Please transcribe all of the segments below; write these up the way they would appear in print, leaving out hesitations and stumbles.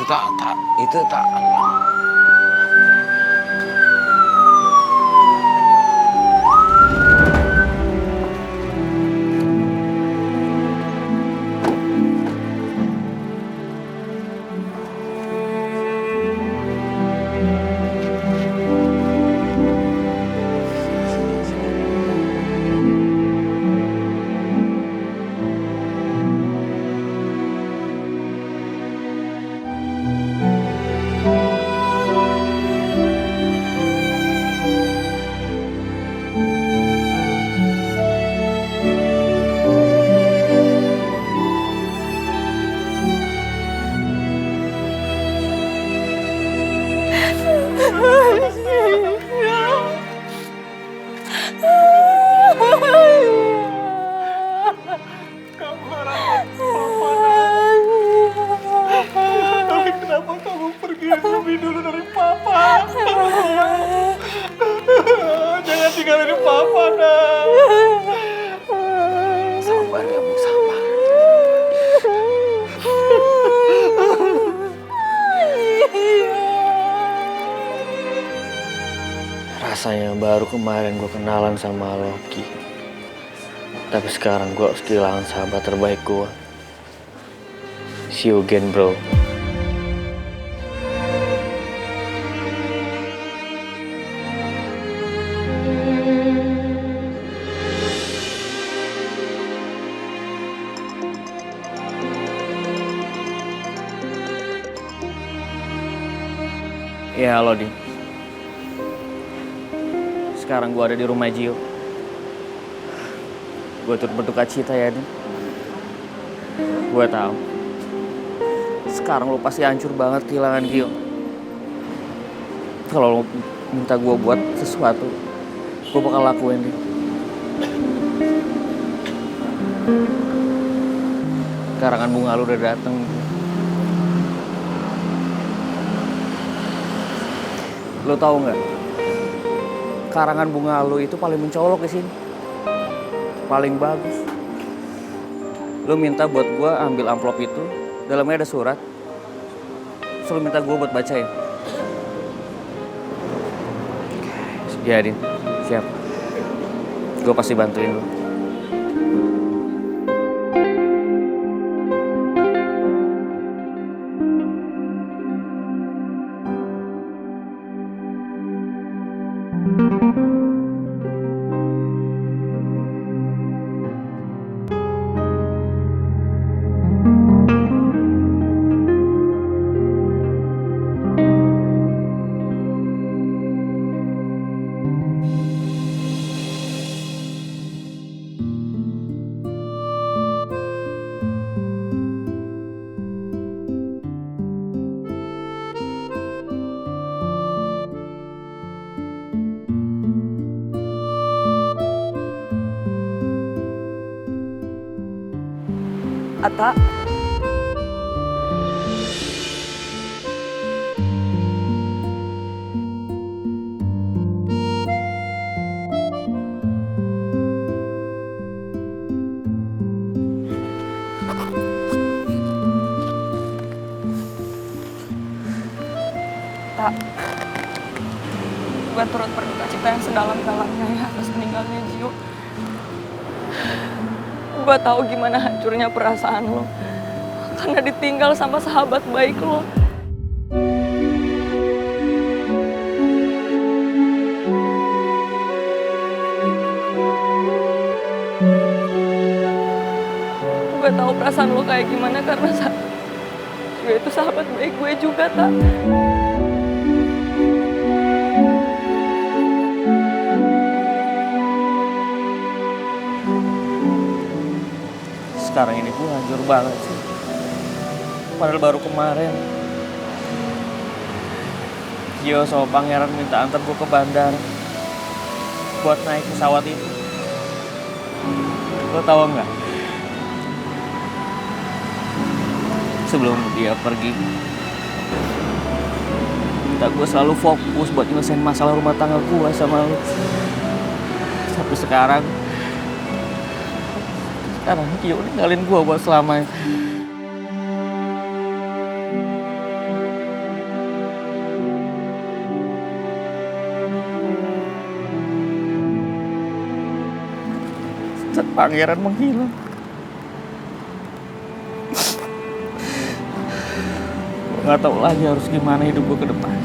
Itu tak. Kamu harapan papa, Nak. Tapi kenapa kamu pergi lebih dulu dari papa? Jangan tinggalin papa, Nak. Sabar ya Bu, sabar. Rasanya baru kemarin gue kenalan sama Loki. Tapi sekarang gue harus kehilangan sahabat terbaik gue. See you again, bro. Ya, halo, Din. Sekarang gue ada di rumah Gio. Gue turut berduka cita ya, Din. Gue tahu. Sekarang lo pasti hancur banget kehilangan Gio. Kalau lo minta gue buat sesuatu, gue bakal lakuin, Din. Karangan bunga lo udah dateng. Lo tahu nggak? Karangan bunga lo itu paling mencolok di sini. Paling bagus. Lo minta buat gue ambil amplop itu, dalamnya ada surat. Terus lo minta gue buat bacain. Ya, Din. Siap. Gue pasti bantuin lo. Ata. Tak, gue turut berduka cita yang sedalam-dalamnya ya atas meninggalnya Gio. Gue tahu gimana hancurnya perasaan lo karena ditinggal sama sahabat baik lo. Gue tahu perasaan lo kayak gimana karena Gio itu sahabat baik gue juga, Tak. Sekarang ini gue hancur banget sih. Padahal baru kemarin Gio sama Pangeran minta antar gue ke bandara buat naik pesawat itu. Lo tau nggak? Sebelum dia pergi, minta gue selalu fokus buat nyelesain masalah rumah tangga gue sama lo. Tapi sekarang Gio ninggalin gue buat selamanya. Pangeran menghilang. Gue nggak tahu lagi harus gimana hidup gue ke depan.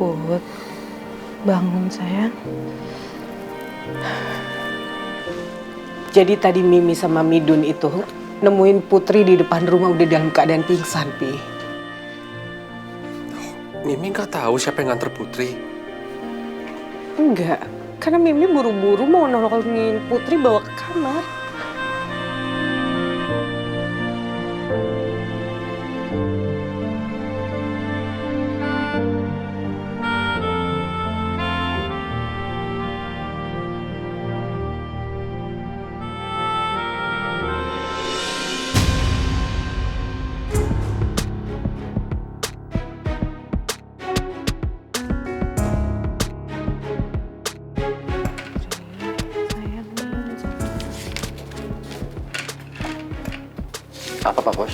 Put, bangun sayang. Jadi tadi Mimi sama Midun itu nemuin Putri di depan rumah udah dalam keadaan pingsan, Pi. Mimi nggak tahu siapa yang nganter Putri. Enggak, karena Mimi buru-buru mau nolongin Putri bawa ke kamar. Apa Pak Bos?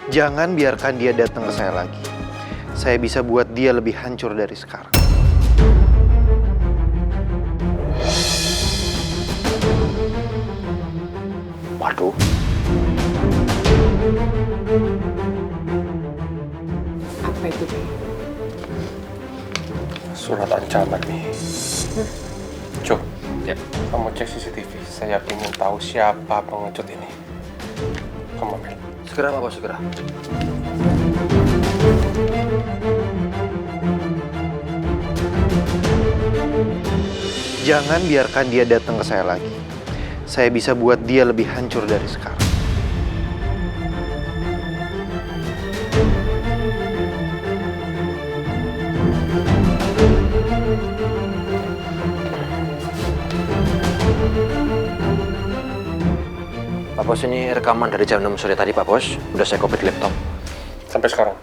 Jangan biarkan dia datang ke saya lagi. Saya bisa buat dia lebih hancur dari sekarang. Waduh. Apa itu, Pi? Surat ancaman nih. Cuk, ya. Kamu cek CCTV. Saya ingin tahu siapa pengecut ini. Kamu ambil. Segera Pak Bos, segera. Jangan biarkan dia datang ke saya lagi. Saya bisa buat dia lebih hancur dari sekarang. Pak Bos, ini rekaman dari jam 6 sore tadi Pak Bos. Udah saya copy di laptop. Sampai sekarang.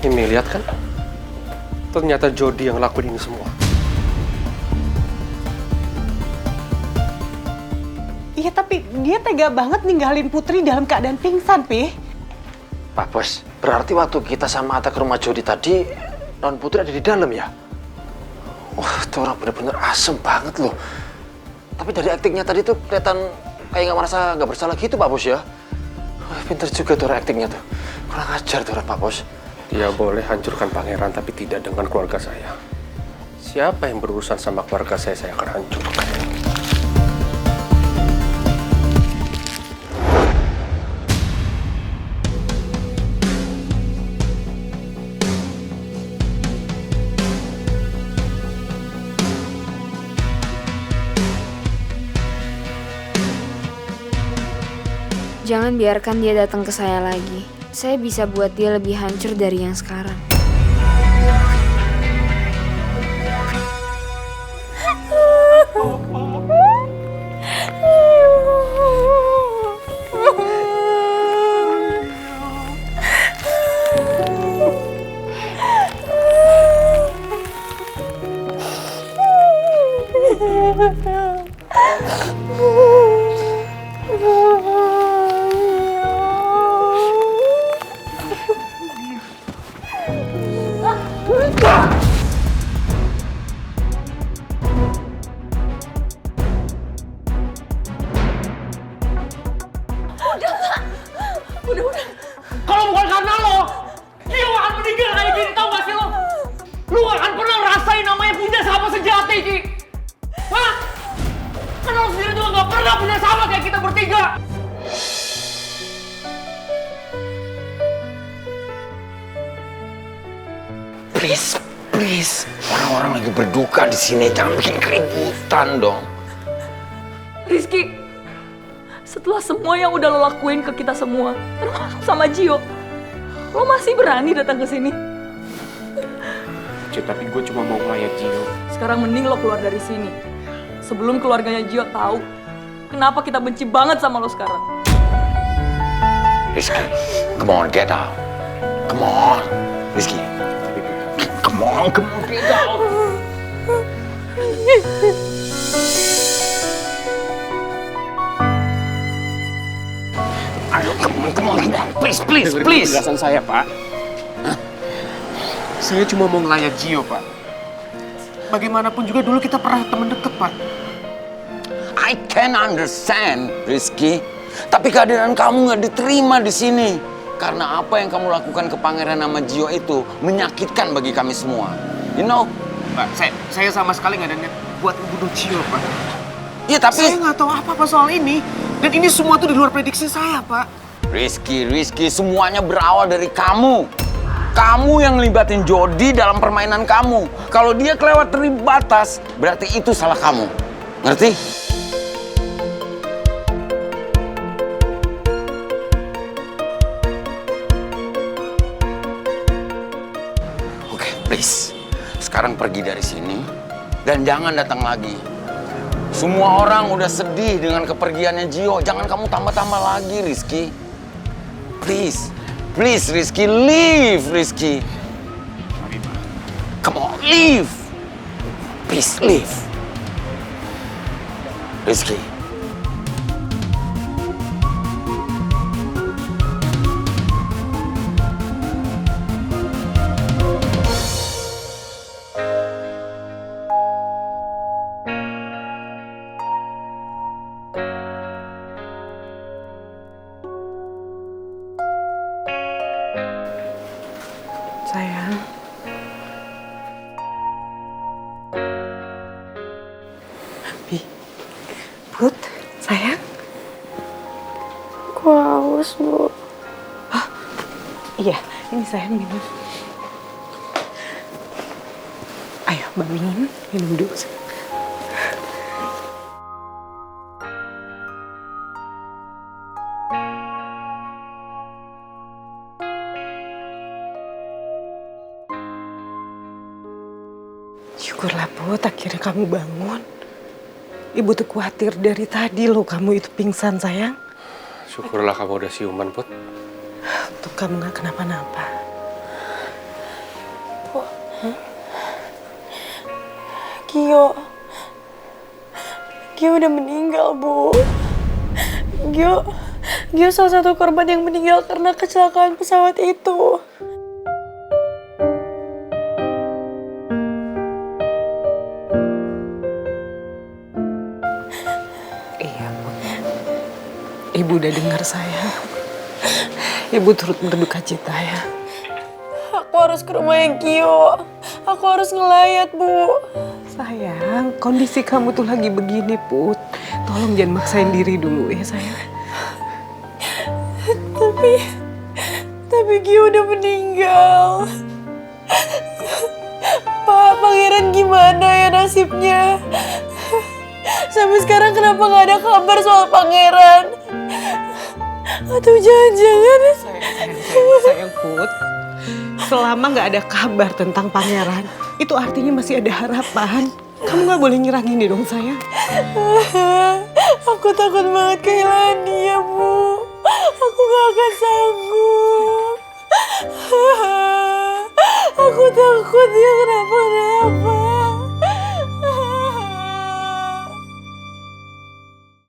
Ini lihat kan? Ternyata Jody yang lakuin ini semua. Iya, tapi dia tega banget ninggalin Putri dalam keadaan pingsan, Pi. Pak Bos, berarti waktu kita sama Ata ke rumah Jody tadi, non Putri ada di dalam ya? Wah, itu orang bener-bener asem banget loh. Tapi dari aktingnya tadi tuh kelihatan kayak nggak merasa nggak bersalah gitu Pak Bos ya. Wah, pinter juga tuh orang aktingnya tuh. Kurang ajar tuh orang Pak Bos. Dia boleh hancurkan pangeran, tapi tidak dengan keluarga saya. Siapa yang berurusan sama keluarga saya akan hancurkan. Jangan biarkan dia datang ke saya lagi. Saya bisa buat dia lebih hancur dari yang sekarang. Kalau bukan karena lo, dia gak akan meninggal kayak gini, tau gak sih lo? Lo gak akan pernah ngerasain namanya punya sahabat sejati, Ki. Hah? Kan lo sendiri juga gak pernah punya sahabat kayak kita bertiga. Please. Orang-orang lagi berduka di sini, jangan bikin keributan dong. Rizky, setelah semua yang udah lo lakuin ke kita semua, termasuk sama Gio, lo masih berani datang ke sini? Cuk, tapi gue cuma mau ngelayat Gio. Sekarang mending lo keluar dari sini. Sebelum keluarganya Gio tahu kenapa kita benci banget sama lo sekarang. Rizky, come on, get out. Come on, Rizky. Come on, get out. Ayo, come on, please. Penjelasan saya, Pak. Saya cuma mau ngelayat Gio, Pak. Bagaimanapun juga dulu kita pernah teman deket, Pak. I can understand, Rizky. Tapi kehadiran kamu nggak diterima di sini. Karena apa yang kamu lakukan ke Pangeran sama Gio itu menyakitkan bagi kami semua. You know? Pak, saya sama sekali nggak ada niat buat membunuh Gio, Pak. Iya, tapi... Saya nggak tahu apa-apa soal ini. Dan ini semua tuh di luar prediksi saya, Pak. Rizky, semuanya berawal dari kamu. Kamu yang ngelibatin Jody dalam permainan kamu. Kalau dia kelewat dari batas, berarti itu salah kamu. Ngerti? Oke, please. Sekarang pergi dari sini dan jangan datang lagi. Semua orang udah sedih dengan kepergiannya Gio. Jangan kamu tambah-tambah lagi, Rizky. Please, Rizky, leave, Rizky. Come on, leave. Please, leave. Rizky. Sayang. Put, sayang. Aku haus, Bu. Iya, ini sayang minum. Ayo, bangun, minum dulu. Syukurlah, Put, akhirnya kamu bangun. Ibu tuh khawatir dari tadi loh kamu itu pingsan, sayang. Syukurlah kamu udah siuman, Put. Tuh kamu gak kenapa-napa. Gio udah meninggal, Bu. Gio salah satu korban yang meninggal karena kecelakaan pesawat itu. Iya, Put. Ibu udah dengar, sayang. Ibu turut berduka cita ya. Aku harus ke rumahnya Gio. Aku harus ngelayat, Bu. Sayang, kondisi kamu tuh lagi begini, Put. Tolong jangan maksain diri dulu ya, sayang. Tapi Gio udah meninggal. Pak, Pangeran gimana ya nasibnya? Sampai sekarang kenapa gak ada kabar soal Pangeran? Atau jangan-jangan... Sayang, Put. Selama nggak ada kabar tentang Pangeran, itu artinya masih ada harapan. Kamu nggak boleh nyerah gini dong, sayang. Aku takut banget kehilangan dia, Bu. Aku gak akan sanggup. Aku takut dia kenapa